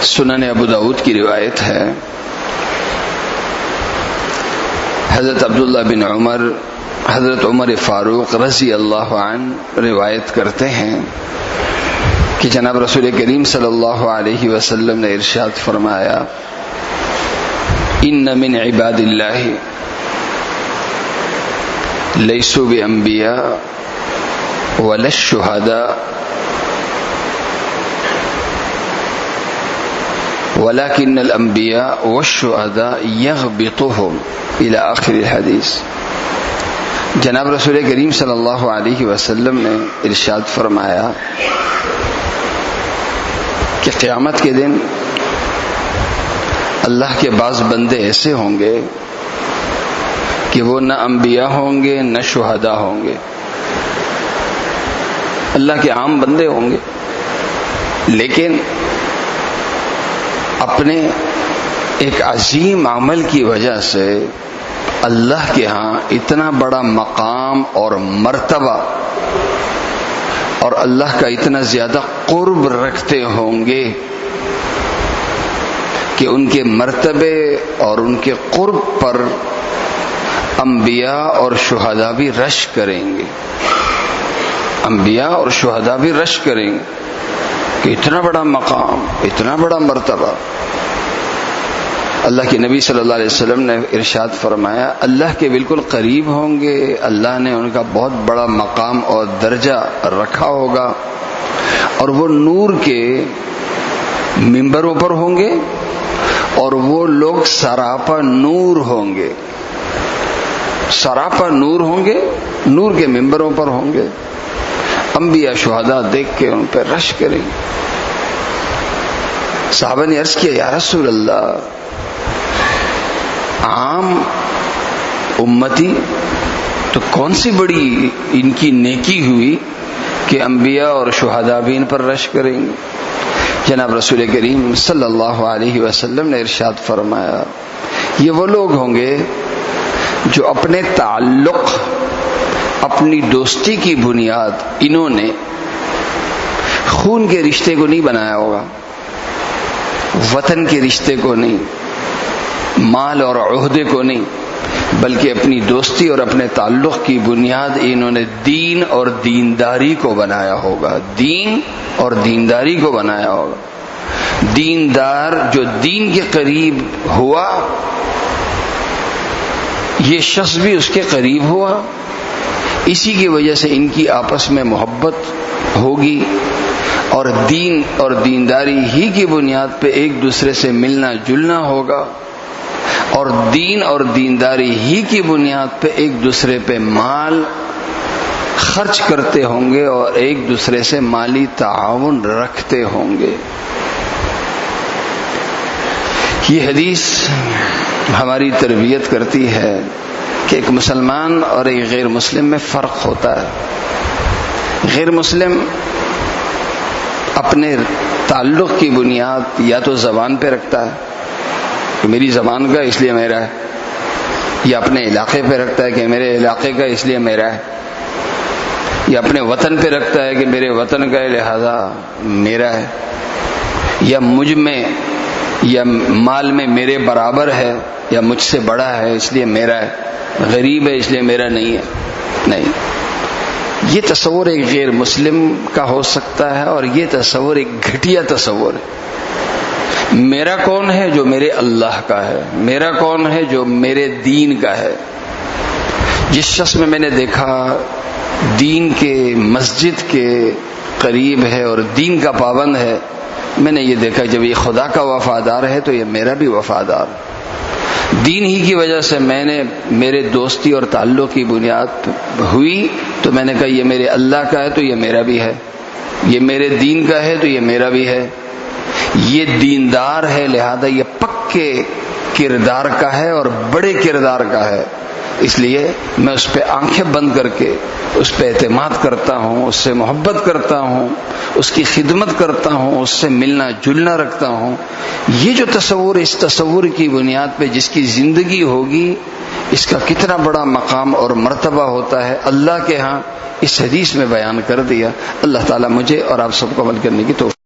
سنن ابو داؤد کی روایت ہے، حضرت عبداللہ بن عمر حضرت عمر فاروق رضی اللہ عنہ روایت کرتے ہیں کہ جناب رسول کریم صلی اللہ علیہ وسلم نے ارشاد فرمایا، ان من عباد اللہ لیسوا بانبیاء ولا الشہداء ولكن الانبیاء والشہداء یغبطهم الى آخر الحدیث۔ جناب رسول کریم صلی اللہ علیہ وسلم نے ارشاد فرمایا کہ قیامت کے دن اللہ کے بعض بندے ایسے ہوں گے کہ وہ نہ انبیاء ہوں گے نہ شہداء ہوں گے، اللہ کے عام بندے ہوں گے، لیکن اپنے ایک عظیم عمل کی وجہ سے اللہ کے ہاں اتنا بڑا مقام اور مرتبہ اور اللہ کا اتنا زیادہ قرب رکھتے ہوں گے کہ ان کے مرتبے اور ان کے قرب پر انبیاء اور شہداء بھی رش کریں گے، انبیاء اور شہداء بھی رش کریں گے کہ اتنا بڑا مقام، اتنا بڑا مرتبہ۔ اللہ کے نبی صلی اللہ علیہ وسلم نے ارشاد فرمایا، اللہ کے بالکل قریب ہوں گے، اللہ نے ان کا بہت بڑا مقام اور درجہ رکھا ہوگا، اور وہ نور کے ممبروں پر ہوں گے، اور وہ لوگ سراپا نور ہوں گے، سراپا نور ہوں گے، نور کے ممبروں پر ہوں گے، انبیاء شہداء دیکھ کے ان پہ رش کریں گے۔ صحابہ نے عرض کیا، یا رسول اللہ، عام امتی تو کون سی بڑی ان کی نیکی ہوئی کہ انبیاء اور شہداء بھی ان پر رش کریں گے؟ جناب رسول کریم صلی اللہ علیہ وسلم نے ارشاد فرمایا، یہ وہ لوگ ہوں گے جو اپنے تعلق، اپنی دوستی کی بنیاد انہوں نے خون کے رشتے کو نہیں بنایا ہوگا، وطن کے رشتے کو نہیں، مال اور عہدے کو نہیں، بلکہ اپنی دوستی اور اپنے تعلق کی بنیاد انہوں نے دین اور دینداری کو بنایا ہوگا، دین اور دینداری کو بنایا ہوگا۔ دیندار جو دین کے قریب ہوا، یہ شخص بھی اس کے قریب ہوا، اسی کی وجہ سے ان کی آپس میں محبت ہوگی، اور دین اور دینداری ہی کی بنیاد پہ ایک دوسرے سے ملنا جلنا ہوگا، اور دین اور دینداری ہی کی بنیاد پہ ایک دوسرے پہ مال خرچ کرتے ہوں گے اور ایک دوسرے سے مالی تعاون رکھتے ہوں گے۔ یہ حدیث ہماری تربیت کرتی ہے کہ ایک مسلمان اور ایک غیر مسلم میں فرق ہوتا ہے۔ غیر مسلم اپنے تعلق کی بنیاد یا تو زبان پہ رکھتا ہے کہ میری زبان کا اس لیے میرا ہے، یا اپنے علاقے پہ رکھتا ہے کہ میرے علاقے کا اس لیے میرا ہے، یا اپنے وطن پہ رکھتا ہے کہ میرے وطن کا لہذا میرا ہے، یا مجھ میں یا مال میں میرے برابر ہے یا مجھ سے بڑا ہے اس لیے میرا ہے، غریب ہے اس لیے میرا نہیں ہے۔ نہیں، یہ تصور ایک غیر مسلم کا ہو سکتا ہے، اور یہ تصور ایک گھٹیا تصور ہے۔ میرا کون ہے؟ جو میرے اللہ کا ہے۔ میرا کون ہے؟ جو میرے دین کا ہے۔ جس شخص میں نے دیکھا دین کے مسجد کے قریب ہے اور دین کا پابند ہے، میں نے یہ دیکھا جب یہ خدا کا وفادار ہے تو یہ میرا بھی وفادار ہے۔ دین ہی کی وجہ سے میں نے میرے دوستی اور تعلق کی بنیاد ہوئی تو میں نے کہا یہ میرے اللہ کا ہے تو یہ میرا بھی ہے، یہ میرے دین کا ہے تو یہ میرا بھی ہے، یہ دیندار ہے لہذا یہ پکے کردار کا ہے اور بڑے کردار کا ہے، اس لیے میں اس پہ آنکھیں بند کر کے اس پہ اعتماد کرتا ہوں، اس سے محبت کرتا ہوں، اس کی خدمت کرتا ہوں، اس سے ملنا جلنا رکھتا ہوں۔ یہ جو تصور، اس تصور کی بنیاد پہ جس کی زندگی ہوگی، اس کا کتنا بڑا مقام اور مرتبہ ہوتا ہے اللہ کے ہاں، اس حدیث میں بیان کر دیا۔ اللہ تعالیٰ مجھے اور آپ سب کو عمل کرنے کی توفیق